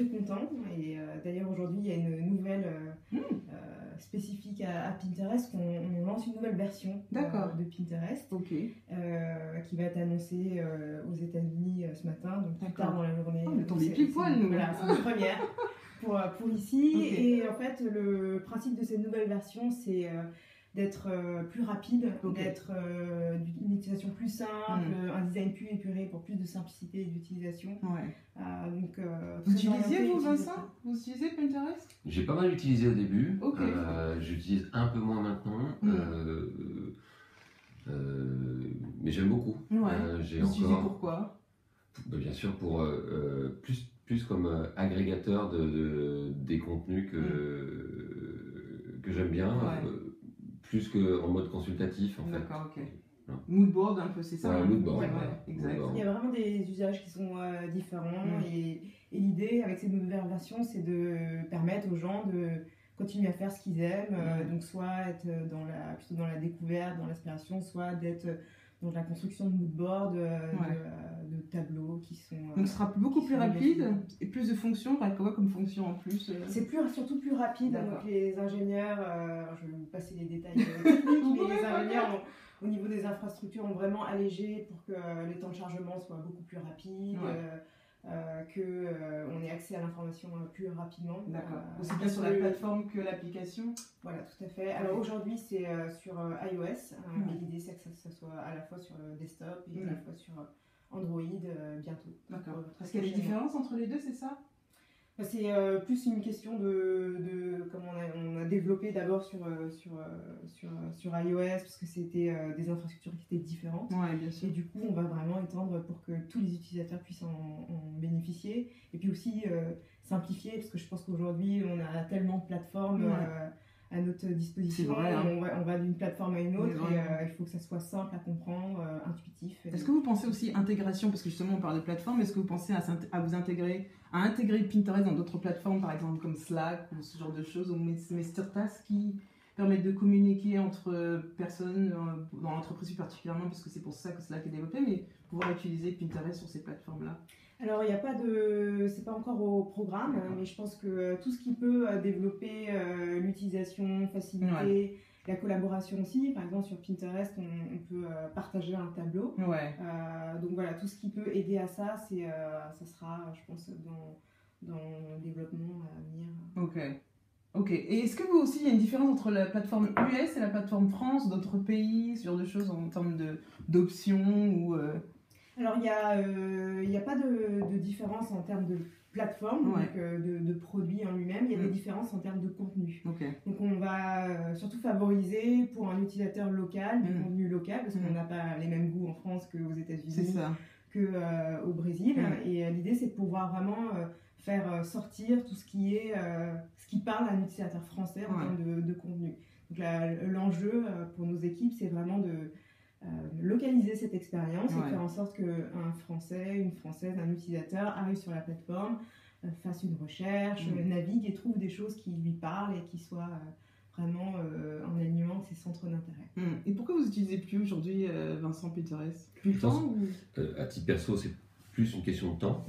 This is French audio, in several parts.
très contents. Et d'ailleurs, aujourd'hui, il y a une nouvelle spécifique à Pinterest. On lance une nouvelle version de Pinterest qui va être annoncée aux États-Unis ce matin, donc plus tard dans la journée. On est tombé pile poil, nous. Voilà, c'est une première pour ici. Et en fait, le principe de cette nouvelle version, c'est d'être plus rapide, d'être d'une utilisation plus simple, un design plus épuré pour plus de simplicité d'utilisation. Vous utilisez, vous, Vincent? Vous utilisez Pinterest? J'ai pas mal utilisé au début, j'utilise un peu moins maintenant, mais j'aime beaucoup. Vous utilisez pourquoi? Bien sûr, pour plus comme agrégateur des contenus que j'aime bien. Plus qu'en mode consultatif, en fait. D'accord, ok. Moodboard, un peu, c'est ça? Moodboard, exact. Il y a vraiment des usages qui sont différents. Et l'idée, avec cette nouvelle version, c'est de permettre aux gens de continuer à faire ce qu'ils aiment. Donc, soit être plutôt dans la découverte, dans l'inspiration, soit d'être dans la construction de moodboard, de tableaux qui sont... donc ce sera beaucoup plus rapide et plus de fonctions. Par quoi comme fonction en plus C'est surtout plus rapide. Donc les ingénieurs, je vais vous passer les détails techniques, mais les ingénieurs, au niveau des infrastructures, ont vraiment allégé pour que les temps de chargement soient beaucoup plus rapides, qu'on ait accès à l'information plus rapidement. D'accord. Aussi bien sur la plateforme que l'application. Voilà, tout à fait. Alors aujourd'hui, c'est sur iOS, mais l'idée c'est que ça soit à la fois sur desktop et à la fois sur Android bientôt. D'accord. Est-ce qu'il y a des différences entre les deux, c'est ça? C'est plus une question de comment on a développé d'abord sur iOS, parce que c'était des infrastructures qui étaient différentes. Bien sûr. Et du coup, on va vraiment étendre pour que tous les utilisateurs puissent en bénéficier. Et puis aussi simplifier, parce que je pense qu'aujourd'hui, on a tellement de plateformes à notre disposition. Vrai, hein. On va d'une plateforme à une autre et il faut que ça soit simple à comprendre, intuitif. Est-ce que vous pensez aussi intégration, parce que justement on parle de plateforme, est-ce que vous pensez à vous intégrer Pinterest dans d'autres plateformes, par exemple comme Slack ou ce genre de choses, ou Mastertask qui permettent de communiquer entre personnes dans l'entreprise plus particulièrement, parce que c'est pour ça que Slack est développé, mais pouvoir utiliser Pinterest sur ces plateformes-là? Alors, il n'y a pas c'est pas encore au programme, mais je pense que tout ce qui peut développer l'utilisation, faciliter la collaboration aussi. Par exemple, sur Pinterest, on peut partager un tableau. Donc voilà, tout ce qui peut aider à ça, ça sera, je pense, dans le développement à venir. Ok. Et est-ce que vous aussi, il y a une différence entre la plateforme US et la plateforme France, d'autres pays, ce genre de choses en termes d'options ou Alors, il n'y a pas de différence en termes de plateforme, donc de produits en lui-même. Il y a des différences en termes de contenu. Donc, on va surtout favoriser pour un utilisateur local, du contenu local, parce qu'on n'a pas les mêmes goûts en France qu'aux États-Unis, qu'au Brésil. Et l'idée, c'est de pouvoir vraiment faire sortir tout ce qui parle à un utilisateur français en termes de contenu. Donc, l'enjeu pour nos équipes, c'est vraiment de localiser cette expérience et faire en sorte qu'un Français, une Française, un utilisateur arrive sur la plateforme, fasse une recherche, navigue et trouve des choses qui lui parlent et qui soient vraiment en alignement avec ses centres d'intérêt. Et pourquoi vous n'utilisez plus aujourd'hui Vincent Pinterest? Plus de temps à titre perso, c'est plus une question de temps,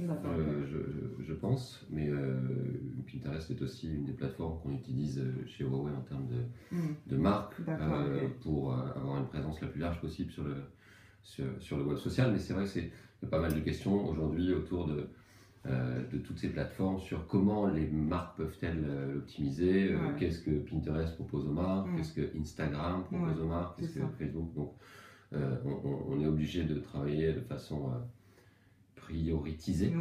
je pense, mais Pinterest est aussi une des plateformes qu'on utilise chez Huawei en termes de marque pour avoir une présence la plus large possible sur le web social. Mais c'est vrai qu'il y a pas mal de questions aujourd'hui autour de toutes ces plateformes sur comment les marques peuvent-elles l'optimiser, qu'est-ce que Pinterest propose aux marques, qu'est-ce que Instagram propose aux marques, qu'est-ce que Facebook. Donc on est obligé de travailler de façon prioriser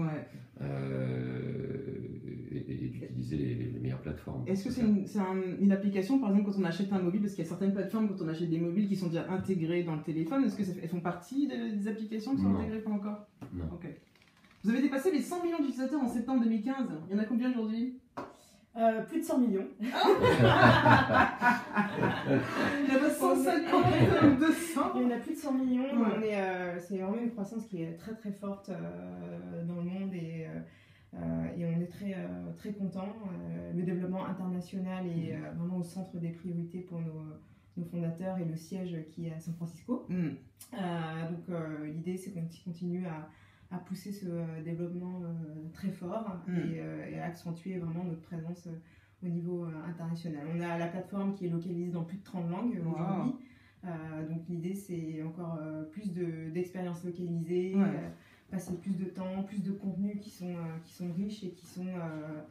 et d'utiliser les meilleures plateformes. Est-ce que c'est une application, par exemple, quand on achète un mobile, parce qu'il y a certaines plateformes, quand on achète des mobiles qui sont déjà intégrées dans le téléphone, est-ce qu'elles font partie des applications qui sont intégrées, pas encore? Non. Vous avez dépassé les 100 millions d'utilisateurs en septembre 2015. Il y en a combien aujourd'hui? Plus de 100 millions. Il y en a 150, 200. Il y en a plus de 100 millions. C'est vraiment une croissance qui est très très forte dans le monde et on est très, très contents. Le développement international est vraiment au centre des priorités pour nos fondateurs et le siège qui est à San Francisco. Donc l'idée c'est qu'on continue à à pousser ce développement très fort et à accentuer vraiment notre présence au niveau international. On a la plateforme qui est localisée dans plus de 30 langues aujourd'hui. Donc l'idée c'est encore plus d'expériences localisées, passer plus de temps, plus de contenus qui sont riches et qui sont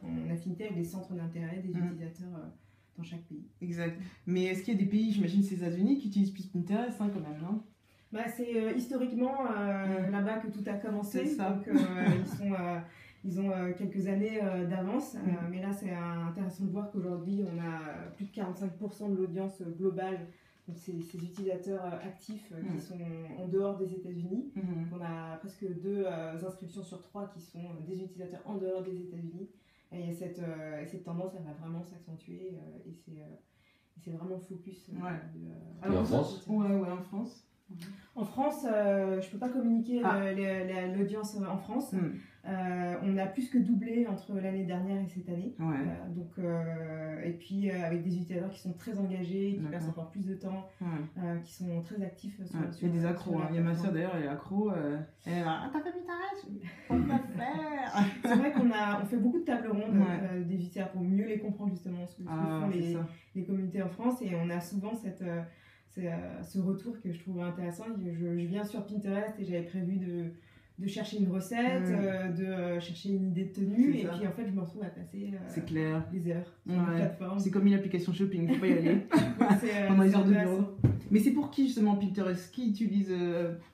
en affinité avec les centres d'intérêt des utilisateurs dans chaque pays. Exact. Mais est-ce qu'il y a des pays, j'imagine c'est les États-Unis, qui utilisent plus Pinterest quand même, non? C'est historiquement là-bas que tout a commencé. C'est ça. Donc ils ont quelques années d'avance, mais là c'est intéressant de voir qu'aujourd'hui on a plus de 45% de l'audience globale. Donc ces utilisateurs actifs qui sont en dehors des États-Unis. On a presque 2 inscriptions sur 3 qui sont des utilisateurs en dehors des États-Unis. Et cette tendance, elle va vraiment s'accentuer et c'est vraiment le focus. Alors en France en France. En France, je ne peux pas communiquer l'audience en France. On a plus que doublé entre l'année dernière et cette année. Et puis avec des utilisateurs qui sont très engagés, qui passent encore plus de temps, qui sont très actifs. Il y a des accros. Il y a ma soeur d'ailleurs, elle est accro. Elle est là, t'as pas Pinterest, on peut faire. C'est vrai qu'on fait beaucoup de tables rondes des utilisateurs pour mieux les comprendre justement ce que font les communautés en France. Et on a souvent ce retour que je trouve intéressant. Je viens sur Pinterest et j'avais prévu de chercher une recette, de chercher une idée de tenue, et puis en fait je me retrouve à passer des heures sur la plateforme. C'est comme une application shopping, il faut pas y aller pendant les heures de bureau. Mais c'est pour qui justement Pinterest? Qui utilise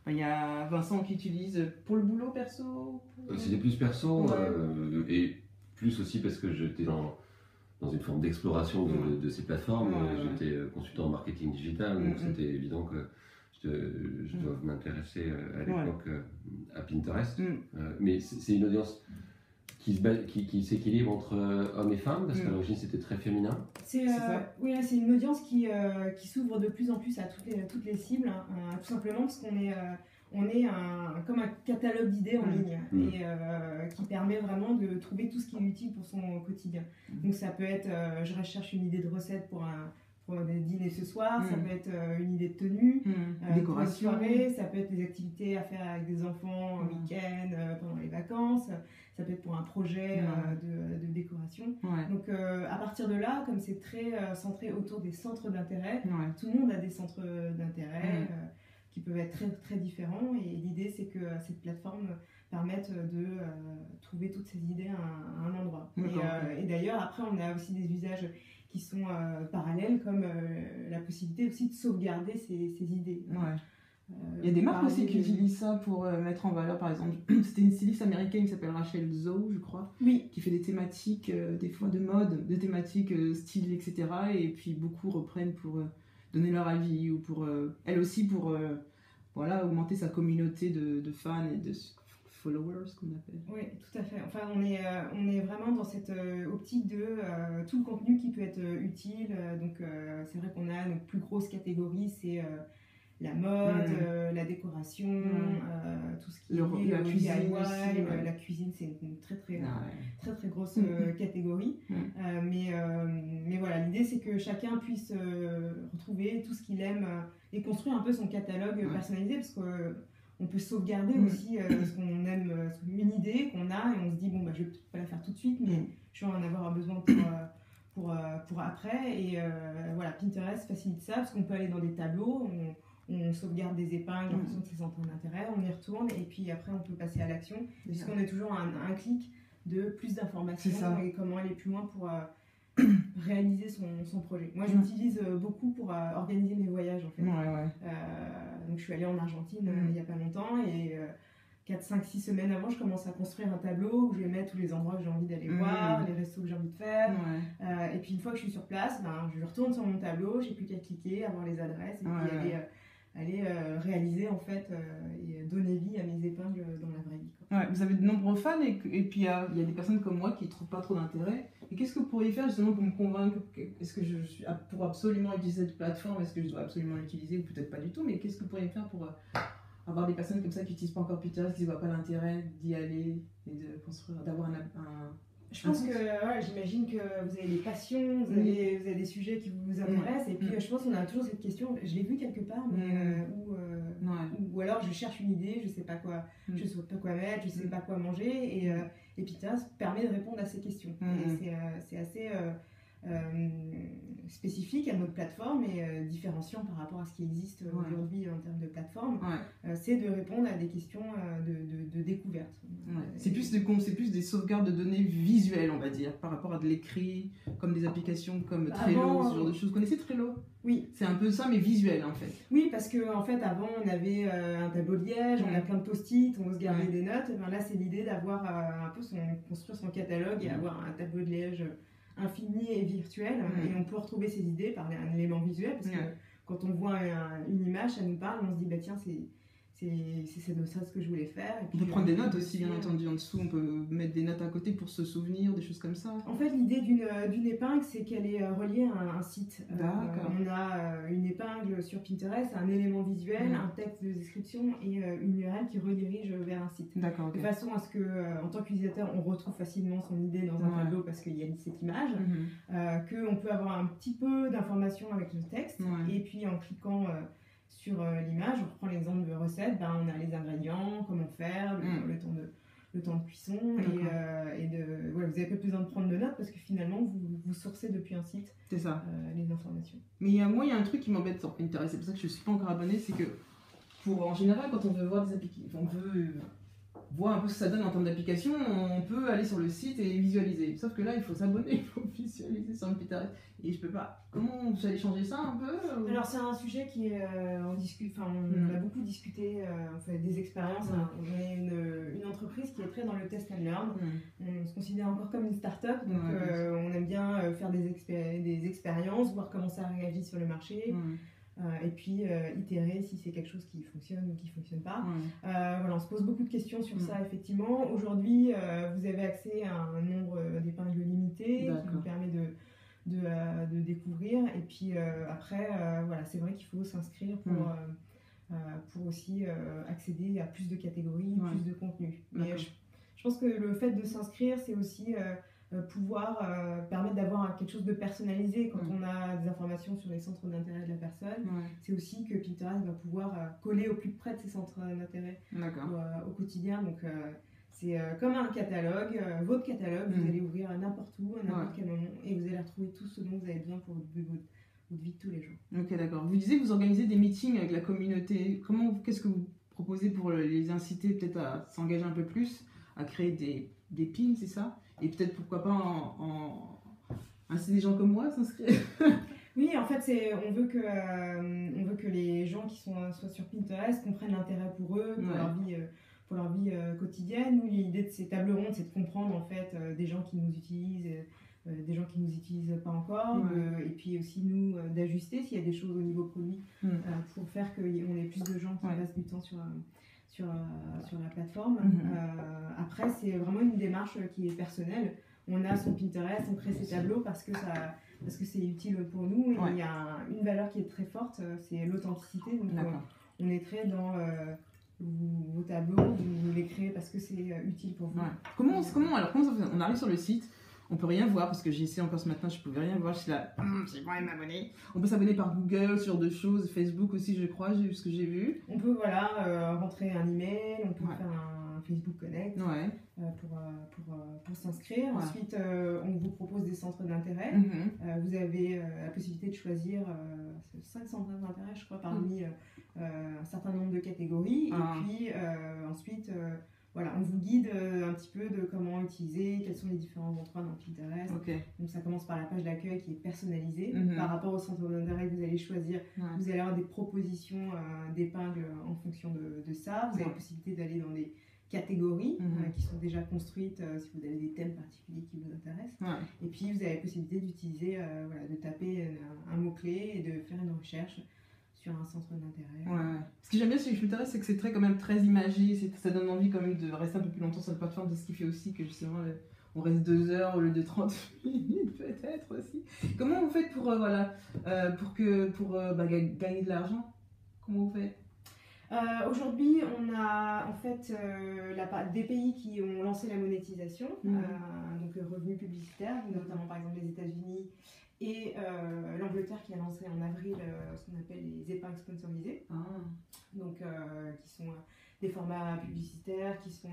il y a Vincent qui utilise pour le boulot perso? C'était plus perso, et plus aussi parce que j'étais dans une forme d'exploration de ces plateformes. J'étais consultant en marketing digital, donc c'était évident que je dois m'intéresser à l'époque à Pinterest. Mais c'est une audience qui s'équilibre entre hommes et femmes, parce qu'à l'origine c'était très féminin. C'est une audience qui s'ouvre de plus en plus à toutes les cibles, tout simplement parce qu'on est comme un catalogue d'idées en ligne et qui permet vraiment de trouver tout ce qui est utile pour son quotidien. Donc ça peut être, je recherche une idée de recette pour des dîners ce soir, ça peut être une idée de tenue, décoration, soirée, ça peut être des activités à faire avec des enfants au week-end, pendant les vacances, ça peut être pour un projet de décoration. Donc à partir de là, comme c'est très centré autour des centres d'intérêt, tout le monde a des centres d'intérêt qui peuvent être très, très différents, et l'idée c'est que cette plateforme permette de trouver toutes ces idées à un endroit. Et d'ailleurs après on a aussi des usages qui sont parallèles, comme la possibilité aussi de sauvegarder ces idées. Il y a des marques aussi qui utilisent ça pour mettre en valeur, par exemple, c'était une styliste américaine qui s'appelle Rachel Zoe, je crois, qui fait des thématiques, des fois de mode, des thématiques style, etc. Et puis beaucoup reprennent pour donner leur avis, ou pour, elle aussi, pour augmenter sa communauté de fans et de followers, qu'on appelle. Oui, tout à fait. Enfin, on est vraiment dans cette optique de tout le contenu qui peut être utile. Donc, c'est vrai qu'on a nos plus grosses catégories, c'est la mode, la décoration, tout ce qui est la cuisine aussi, la cuisine, c'est une très très grosse catégorie. Mais voilà, l'idée c'est que chacun puisse retrouver tout ce qu'il aime et construire un peu son catalogue personnalisé, parce que on peut sauvegarder aussi ce qu'on aime, une idée qu'on a, et on se dit bon je vais pas la faire tout de suite, mais je vais en avoir besoin pour après. Et voilà, Pinterest facilite ça, parce qu'on peut aller dans des tableaux, on sauvegarde des épingles en fonction de ses centres d'intérêt, on y retourne, et puis après on peut passer à l'action, puisqu'on est toujours à un clic de plus d'informations et comment aller plus loin pour réaliser son projet. Moi j'utilise beaucoup pour organiser mes voyages en fait. Donc je suis allée en Argentine il n'y a pas longtemps, et 4, 5, 6 semaines avant, je commence à construire un tableau où je vais mettre tous les endroits que j'ai envie d'aller voir, les restos que j'ai envie de faire. Et puis une fois que je suis sur place, je retourne sur mon tableau, j'ai plus qu'à cliquer, avoir les adresses, et puis aller réaliser en fait et donner vie à mes épingles dans la vraie vie. Vous avez de nombreux fans, et puis il y a des personnes comme moi qui ne trouvent pas trop d'intérêt. Et qu'est-ce que vous pourriez faire justement pour me convaincre? Est-ce que je suis pour absolument utiliser cette plateforme? Est-ce que je dois absolument l'utiliser, ou peut-être pas du tout? Mais qu'est-ce que vous pourriez faire pour avoir des personnes comme ça qui n'utilisent pas encore Pinterest, qui ne voient pas l'intérêt d'y aller et de construire, d'avoir Je pense que j'imagine que vous avez des passions, vous avez des sujets qui vous intéressent, et puis je pense qu'on a toujours cette question, je l'ai vu quelque part, mais ou alors alors je cherche une idée, je sais pas quoi, je sais pas quoi mettre, je sais pas quoi manger, et Pinterest permet de répondre à ces questions. Et c'est assez spécifique à notre plateforme et différenciant par rapport à ce qui existe aujourd'hui en termes de plateforme, c'est de répondre à des questions de découverte. C'est plus des sauvegardes de données visuelles, on va dire, par rapport à de l'écrit, comme des applications comme Trello, ce genre de choses. Vous connaissez Trello? Oui. C'est un peu ça, mais visuel en fait. Oui, parce qu'en fait, avant, on avait un tableau de liège, on a plein de post-it, on se gardait des notes. Et ben là, c'est l'idée d'avoir un peu construire son catalogue et avoir un tableau de liège infini et virtuel, et on peut retrouver ses idées par un élément visuel, parce que quand on voit une image, ça nous parle, on se dit bah tiens, c'est de ça ce que je voulais faire. Et puis, on peut prendre des notes aussi, bien entendu, en dessous, on peut mettre des notes à côté pour se souvenir, des choses comme ça. En fait, l'idée d'une épingle, c'est qu'elle est reliée à un site. On a une épingle sur Pinterest, un élément visuel, un texte de description et une URL qui redirige vers un site. De façon à ce que, en tant qu'utilisateur, on retrouve facilement son idée dans un tableau parce qu'il y a cette image, qu'on peut avoir un petit peu d'informations avec le texte, et puis en cliquant sur l'image, on reprend l'exemple de recette, on a les ingrédients, comment faire, le temps de cuisson, et vous n'avez pas besoin de prendre de notes parce que finalement vous sourcez depuis un site les informations. Mais moi il y a un truc qui m'embête sur Pinterest, c'est pour ça que je ne suis pas encore abonnée, c'est que en général quand on veut voir des applications, on veut voir un peu ce que ça donne en termes d'application, on peut aller sur le site et visualiser. Sauf que là, il faut s'abonner, il faut visualiser sur Pinterest. Et je peux pas. Comment vous allez changer ça un peu Alors, c'est un sujet qui est. On a beaucoup discuté, on fait des expériences. On est une entreprise qui est très dans le test and learn. On se considère encore comme une start-up. Donc, on aime bien faire des expériences, voir comment ça réagit sur le marché. Et puis itérer si c'est quelque chose qui fonctionne ou qui ne fonctionne pas. On se pose beaucoup de questions sur ça, effectivement. Aujourd'hui, vous avez accès à un nombre d'épingles limité qui vous permet de découvrir. Et puis après, c'est vrai qu'il faut s'inscrire pour aussi accéder à plus de catégories, plus de contenu. Mais je pense que le fait de s'inscrire, c'est aussi pouvoir permettre d'avoir quelque chose de personnalisé quand on a des informations sur les centres d'intérêt de la personne. C'est aussi que Pinterest va pouvoir coller au plus près de ces centres d'intérêt au quotidien. Donc c'est comme un catalogue, votre catalogue, vous allez ouvrir à n'importe où, à n'importe quel moment, et vous allez retrouver tout ce dont vous avez besoin pour votre vie de tous les jours. Ok, d'accord. Vous disiez que vous organisez des meetings avec la communauté. Qu'est-ce que vous proposez pour les inciter peut-être à s'engager un peu plus, à créer des pins, c'est ça? Et peut-être pourquoi pas inciter des gens comme moi à s'inscrire. Oui, en fait, on veut que les gens qui soient sur Pinterest comprennent l'intérêt pour eux, pour leur vie quotidienne. Nous, l'idée de ces tables rondes, c'est de comprendre en fait des gens qui nous utilisent, des gens qui nous utilisent pas encore, et puis aussi nous d'ajuster s'il y a des choses au niveau produit pour faire qu'on ait plus de gens qui passent du temps sur la plateforme. Après, c'est vraiment une démarche qui est personnelle. On a son Pinterest, on crée ses tableaux parce que c'est utile pour nous. Et il y a une valeur qui est très forte, c'est l'authenticité. Donc on est très dans vos tableaux, vous les créez parce que c'est utile pour vous. Comment ça fait? On arrive sur le site, on peut rien voir parce que j'ai essayé encore ce matin, je pouvais rien voir. Je suis là, j'ai pas m'abonner. On peut s'abonner par Google, ce genre de choses, Facebook aussi, je crois, j'ai vu ce que j'ai vu. On peut rentrer un email, on peut faire un Facebook Connect pour s'inscrire. Ensuite, on vous propose des centres d'intérêt. Vous avez la possibilité de choisir 5 centres d'intérêt, je crois, parmi un certain nombre de catégories. Et puis ensuite, on vous guide un petit peu de comment utiliser, quels sont les différents endroits dans Pinterest. Donc ça commence par la page d'accueil qui est personnalisée. Par rapport au centre d'intérêt que vous allez choisir, vous allez avoir des propositions d'épingles en fonction de ça. Vous avez la possibilité d'aller dans des catégories qui sont déjà construites si vous avez des thèmes particuliers qui vous intéressent. Et puis vous avez la possibilité d'utiliser, de taper un mot-clé et de faire une recherche sur un centre d'intérêt. Ce que j'aime bien sur Pinterest, c'est que c'est quand même très imagé, ça donne envie quand même de rester un peu plus longtemps sur la plateforme, de ce qui fait aussi que justement on reste 2 heures au lieu de 30 minutes peut-être aussi. Comment vous faites pour gagner de l'argent? Comment vous faites? Aujourd'hui, on a en fait des pays qui ont lancé la monétisation, donc revenus publicitaires, notamment par exemple les États-Unis et l'Angleterre qui a lancé en avril ce qu'on appelle les épingles sponsorisées, donc qui sont des formats publicitaires qui sont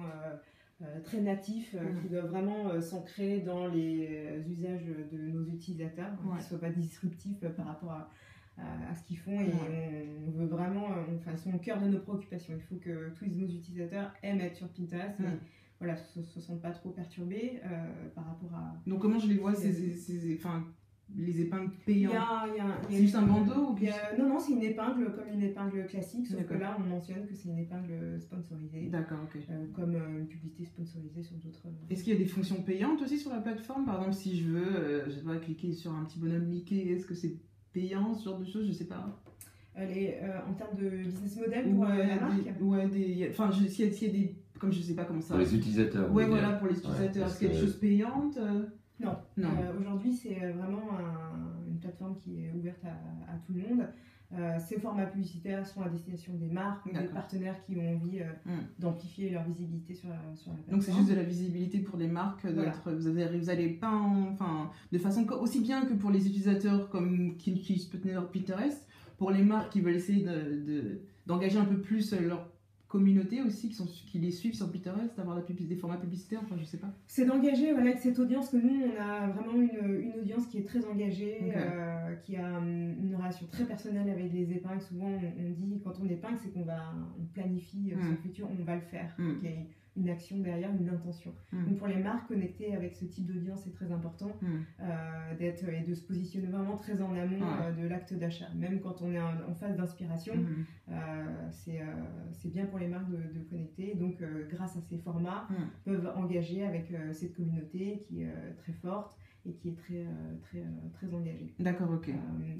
très natifs, qui doivent vraiment s'ancrer dans les usages de nos utilisateurs, qui ne soient pas disruptifs par rapport à ce qu'ils font. Et on veut vraiment, ils sont au cœur de nos préoccupations. Il faut que tous nos utilisateurs aiment être sur Pinterest. Et, voilà, se sentent pas trop perturbés par rapport à... Donc comment je les vois, les épingles payantes? C'est juste un bandeau ou Non, c'est une épingle comme une épingle classique, sauf que là on mentionne que c'est une épingle sponsorisée. D'accord, ok. Comme une publicité sponsorisée sur d'autres... Est-ce qu'il y a des fonctions payantes aussi sur la plateforme? Par exemple, si je dois cliquer sur un petit bonhomme Mickey, est-ce que c'est payant, ce genre de choses? Je sais pas. En termes de business model pour la marque? S'il y a des... Comme je sais pas comment ça... Pour les utilisateurs. Ouais, voilà, pour les utilisateurs. Est-ce qu'il y a des choses payantes? Non. Aujourd'hui, c'est vraiment une plateforme qui est ouverte à tout le monde. Ces formats publicitaires sont à destination des marques, des partenaires qui ont envie d'amplifier leur visibilité sur la plateforme. Donc c'est juste de la visibilité pour les marques. Vous allez pas... de façon aussi bien que pour les utilisateurs comme qui utilisent Pinterest, pour les marques qui veulent essayer d'engager un peu plus leur communauté aussi, qui les suivent sur Pinterest, d'avoir des formats publicitaires, je sais pas. C'est d'engager avec cette audience, que nous, on a vraiment une audience qui est très engagée, qui a une relation très personnelle avec les épingles. Souvent, on dit, quand on épingle, c'est qu'on planifie son futur, on va le faire. Donc, il y a une action derrière, une intention. Donc pour les marques, connecter avec ce type d'audience, c'est très important et de se positionner vraiment très en amont de l'acte d'achat. Même quand on est en phase d'inspiration, c'est bien pour les marques de connecter. Donc grâce à ces formats, peuvent engager avec cette communauté qui est très forte et qui est très engagée. D'accord, ok.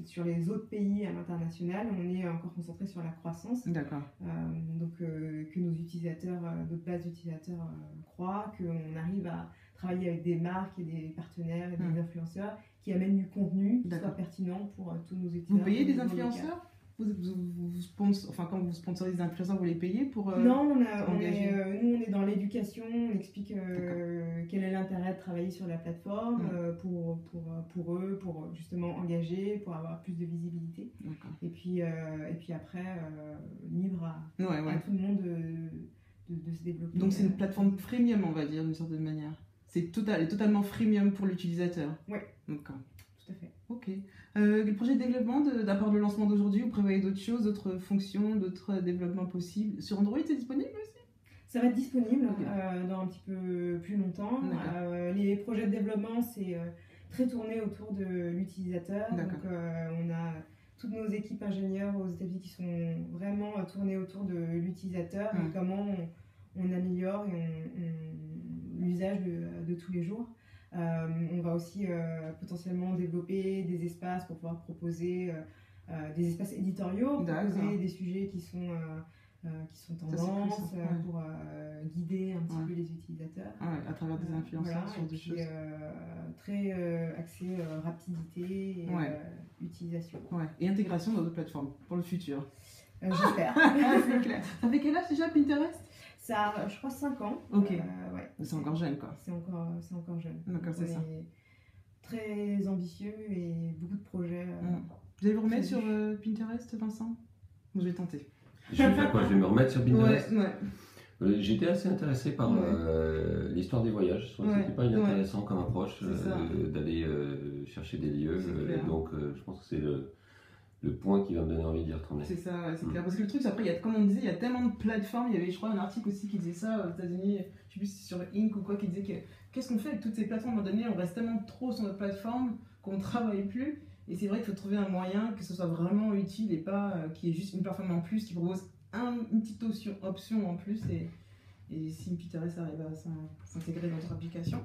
Sur les autres pays à l'international, on est encore concentré sur la croissance. D'accord. Donc que nos utilisateurs, notre base d'utilisateurs croient, qu'on arrive à travailler avec des marques et des partenaires et des influenceurs qui amènent du contenu qui soit pertinent pour tous nos utilisateurs. Vous payez des influenceurs? Quand vous sponsorisez des influenceurs, vous les payez pour Non, nous on est dans l'éducation, on explique quel est l'intérêt de travailler sur la plateforme pour eux, pour justement engager, pour avoir plus de visibilité. Et puis après, libre à tout le monde de se développer. Donc c'est une plateforme freemium, on va dire, d'une certaine manière. C'est totalement freemium pour l'utilisateur. Oui. D'accord. Tout à fait. Ok. Le projet de développement, à part le lancement d'aujourd'hui, vous prévoyez d'autres choses, d'autres fonctions, d'autres développements possibles? Sur Android, c'est disponible aussi? Ça va être disponible dans un petit peu plus longtemps. Les projets de développement, c'est très tourné autour de l'utilisateur. Donc on a toutes nos équipes ingénieurs aux États-Unis qui sont vraiment tournées autour de l'utilisateur et comment on améliore l'usage de tous les jours. On va aussi potentiellement développer des espaces pour pouvoir proposer des espaces éditoriaux, proposer des sujets qui sont tendances pour guider un petit peu les utilisateurs. À travers des influenceurs sur des choses. Très axé rapidité et utilisation. Et intégration dans d'autres plateformes pour le futur. J'espère. C'est clair. Ça fait quel âge déjà Pinterest? Ça a, je crois, 5 ans. Ok. C'est encore jeune, quoi. C'est encore jeune. D'accord, c'est ça. Très ambitieux et beaucoup de projets. Vous allez vous remettre sur Pinterest, Vincent? Ou je vais tenter. Je vais faire quoi? Je vais me remettre sur Pinterest? Ouais. J'étais assez intéressé par l'histoire des voyages. Je trouvais que c'était pas inintéressant comme approche d'aller chercher des lieux. Donc je pense que c'est le point qui va me donner envie d'y retourner. C'est ça, c'est clair. Parce que le truc, c'est après, comme on disait, il y a tellement de plateformes. Il y avait, je crois, un article aussi qui disait ça aux États-Unis, je sais plus si c'est sur Inc ou quoi, qui disait qu'est-ce qu'on fait avec toutes ces plateformes. À un moment donné, on reste tellement trop sur notre plateforme qu'on ne travaille plus. Et c'est vrai qu'il faut trouver un moyen que ce soit vraiment utile et pas qu'il y ait juste une plateforme en plus qui propose une petite option en plus. Et si Pinterest arrive à s'intégrer dans notre application,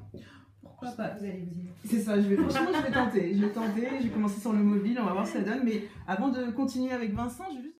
pourquoi pas? Vous allez vous y mettre. C'est ça, franchement, je vais tenter. Je vais commencer sur le mobile, on va voir ce que ça donne. Mais avant de continuer avec Vincent, je vais juste...